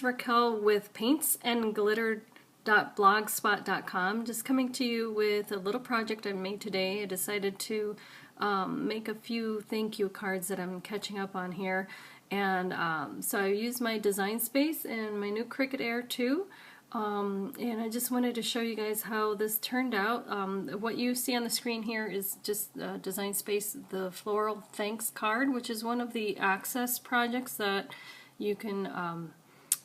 Raquel with paintsandglitter.blogspot.com, just coming to you with a little project I made today. I decided to make a few thank you cards that I'm catching up on here, and so I used my design space and my new Cricut Air 2. And I just wanted to show you guys how this turned out. What you see on the screen here is just Design Space, the Floral Thanks card, which is one of the Access projects that you can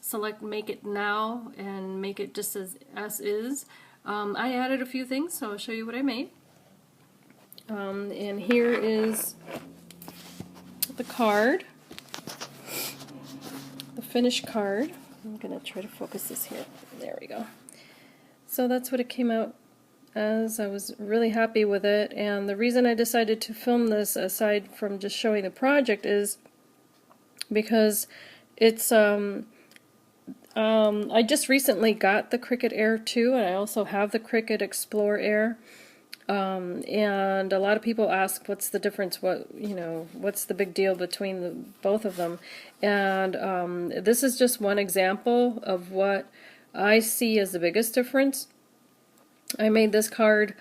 select Make It Now and make it just as is. I added a few things, so I'll show you what I made. And here is the card, the finished card. I'm going to try to focus this here. There we go. So that's what it came out as. I was really happy with it, and the reason I decided to film this, aside from just showing the project, is because it's I just recently got the Cricut Air 2, and I also have the Cricut Explore Air. And a lot of people ask, what's the difference? What's the big deal between both of them? And this is just one example of what I see as the biggest difference. I made this card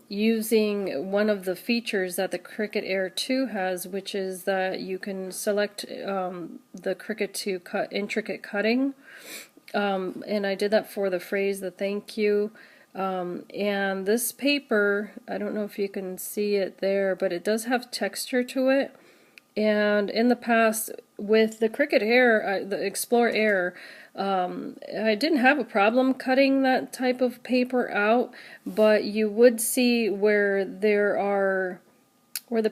using one of the features that the Cricut Air 2 has, which is that you can select the Cricut to cut intricate cutting. And I did that for the phrase, the thank you. And this paper, I don't know if you can see it there, but it does have texture to it. And in the past, with the Cricut Air, the Explore Air, I didn't have a problem cutting that type of paper out, but you would see where the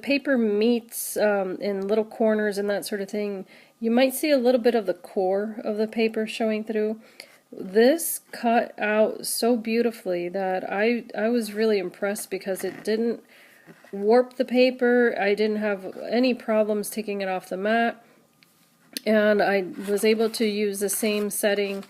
paper meets in little corners and that sort of thing, you might see a little bit of the core of the paper showing through. This cut out so beautifully that I was really impressed, because it didn't warp the paper. I didn't have any problems taking it off the mat, and I was able to use the same setting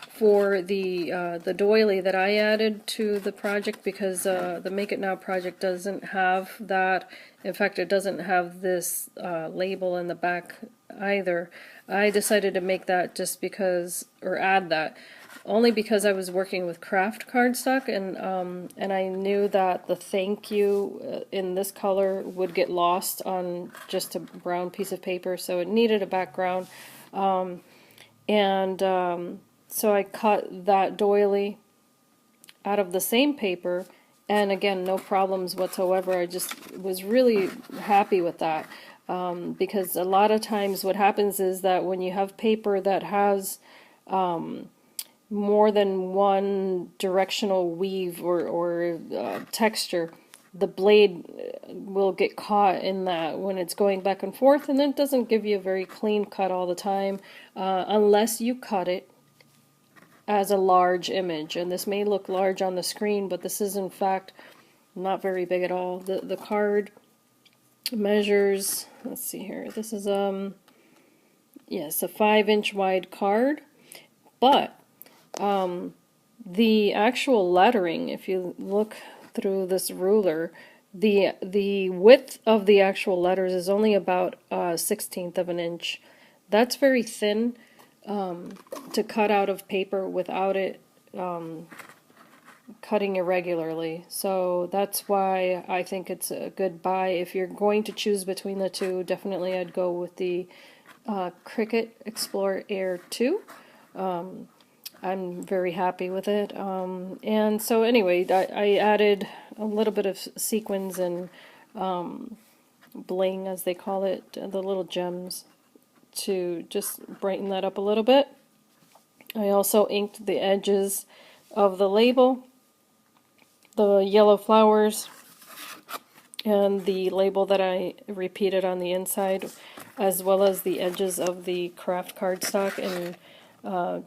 for the doily that I added to the project, because the Make It Now project doesn't have that. In fact, it doesn't have this label in the back either. I decided to make that just because, or add that, only because I was working with craft cardstock, and I knew that the thank you in this color would get lost on just a brown piece of paper, so it needed a background. So I cut that doily out of the same paper, and again, no problems whatsoever. I just was really happy with that, because a lot of times what happens is that when you have paper that has more than one directional weave or texture, the blade will get caught in that when it's going back and forth, and then it doesn't give you a very clean cut all the time, unless you cut it as a large image. And this may look large on the screen, but this is in fact not very big at all. The card measures, let's see here, this is yes, a 5-inch wide card, but the actual lettering, if you look through this ruler, the width of the actual letters is only about 1/16 of an inch. That's very thin to cut out of paper without it cutting irregularly. So that's why I think it's a good buy. If you're going to choose between the two, definitely I'd go with the Cricut Explore Air 2. I'm very happy with it. And so anyway, I added a little bit of sequins and bling, as they call it, the little gems, to just brighten that up a little bit. I also inked the edges of the label, the yellow flowers, and the label that I repeated on the inside, as well as the edges of the craft cardstock in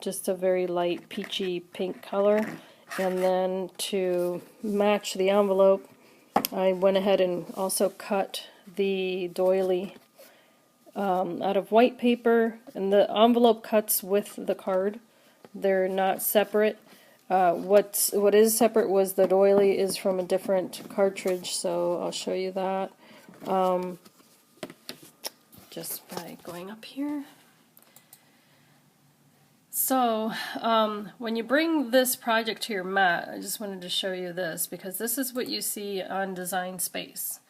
just a very light peachy pink color. And then to match the envelope, I went ahead and also cut the doily out of white paper, and the envelope cuts with the card. They're not separate. What is separate was the doily is from a different cartridge, so I'll show you that just by going up here. So when you bring this project to your mat, I just wanted to show you this because this is what you see on Design Space.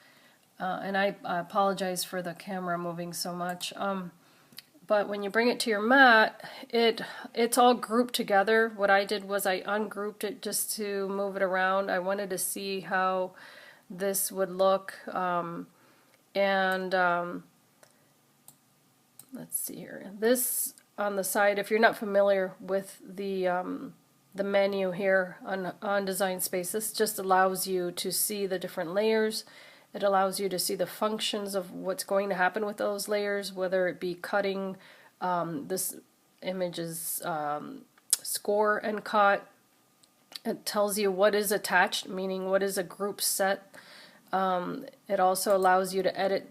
And I apologize for the camera moving so much. But when you bring it to your mat, it's all grouped together. What I did was I ungrouped it just to move it around. I wanted to see how this would look. Let's see here. This on the side, if you're not familiar with the menu here on Design Space, this just allows you to see the different layers. It allows you to see the functions of what's going to happen with those layers, whether it be cutting. This image is score and cut. It tells you what is attached, meaning what is a group set. It also allows you to edit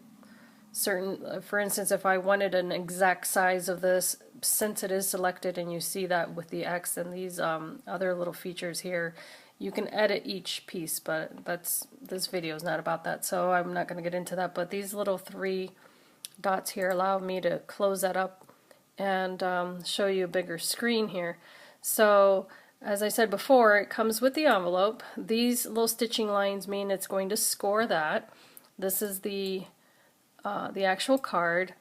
certain, for instance, if I wanted an exact size of this, since it is selected and you see that with the X and these other little features here, you can edit each piece, but this video is not about that, so I'm not going to get into that. But these little 3 dots here allow me to close that up and show you a bigger screen here. So as I said before, it comes with the envelope. These little stitching lines mean it's going to score that. This is the actual card,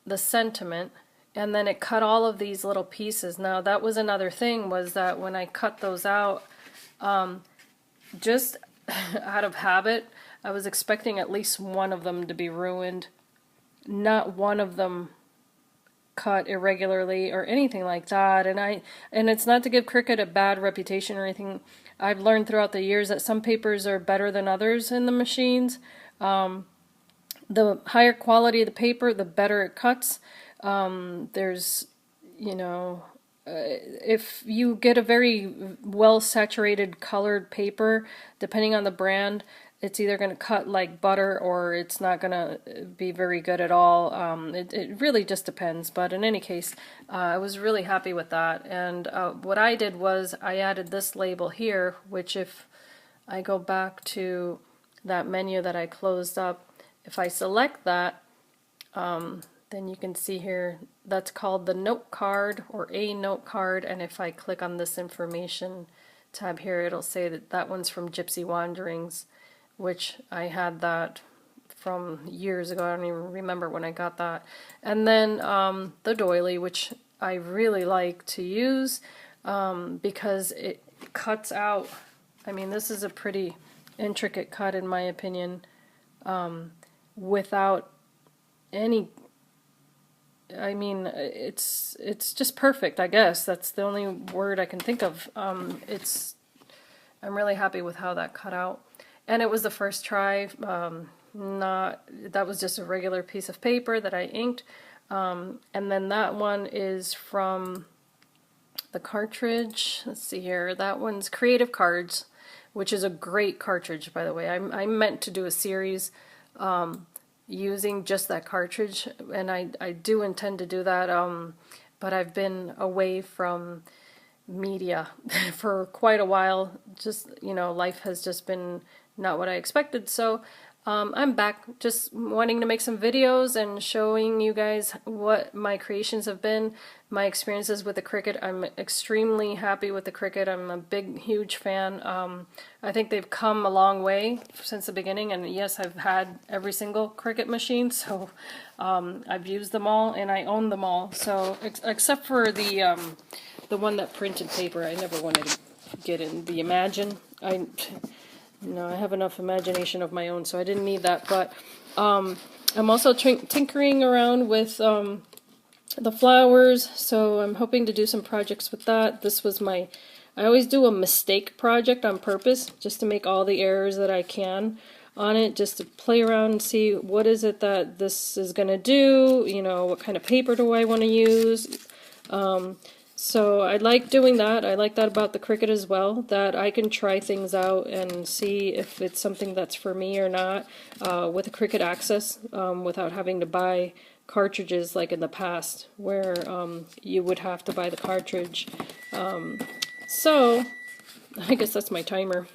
the sentiment, and then it cut all of these little pieces. Now that was another thing, was that when I cut those out, just out of habit, I was expecting at least one of them to be ruined. Not one of them cut irregularly or anything like that. And it's not to give Cricut a bad reputation or anything. I've learned throughout the years that some papers are better than others in the machines. The higher quality of the paper, the better it cuts. There's, you know, if you get a very well saturated colored paper, depending on the brand, it's either going to cut like butter or it's not going to be very good at all. It really just depends, but in any case, I was really happy with that. And what I did was I added this label here, which if I go back to that menu that I closed up, if I select that, then you can see here that's called the note card or a note card, and if I click on this information tab here, it'll say that that one's from Gypsy Wanderings, which I had that from years ago. I don't even remember when I got that. And then the doily, which I really like to use because it cuts out, I mean, this is a pretty intricate cut in my opinion, without any, I mean, it's just perfect, I guess. That's the only word I can think of. I'm really happy with how that cut out. And it was the first try. That was just a regular piece of paper that I inked. And then that one is from the cartridge. Let's see here. That one's Creative Cards, which is a great cartridge, by the way. I meant to do a series using just that cartridge, and I do intend to do that, but I've been away from media for quite a while. Just, you know, life has just been not what I expected, so I'm back just wanting to make some videos and showing you guys what my creations have been, my experiences with the Cricut. I'm extremely happy with the Cricut. I'm a big, huge fan. I think they've come a long way since the beginning, and yes, I've had every single Cricut machine, so I've used them all and I own them all. So except for the one that printed paper, I never wanted to get in the Imagine. No, I have enough imagination of my own, so I didn't need that. But I'm also tinkering around with the flowers, so I'm hoping to do some projects with that. This was I always do a mistake project on purpose, just to make all the errors that I can on it, just to play around and see what is it that this is going to do, you know, what kind of paper do I want to use. So I like doing that. I like that about the Cricut as well, that I can try things out and see if it's something that's for me or not with the Cricut Access without having to buy cartridges like in the past where you would have to buy the cartridge. So I guess that's my timer.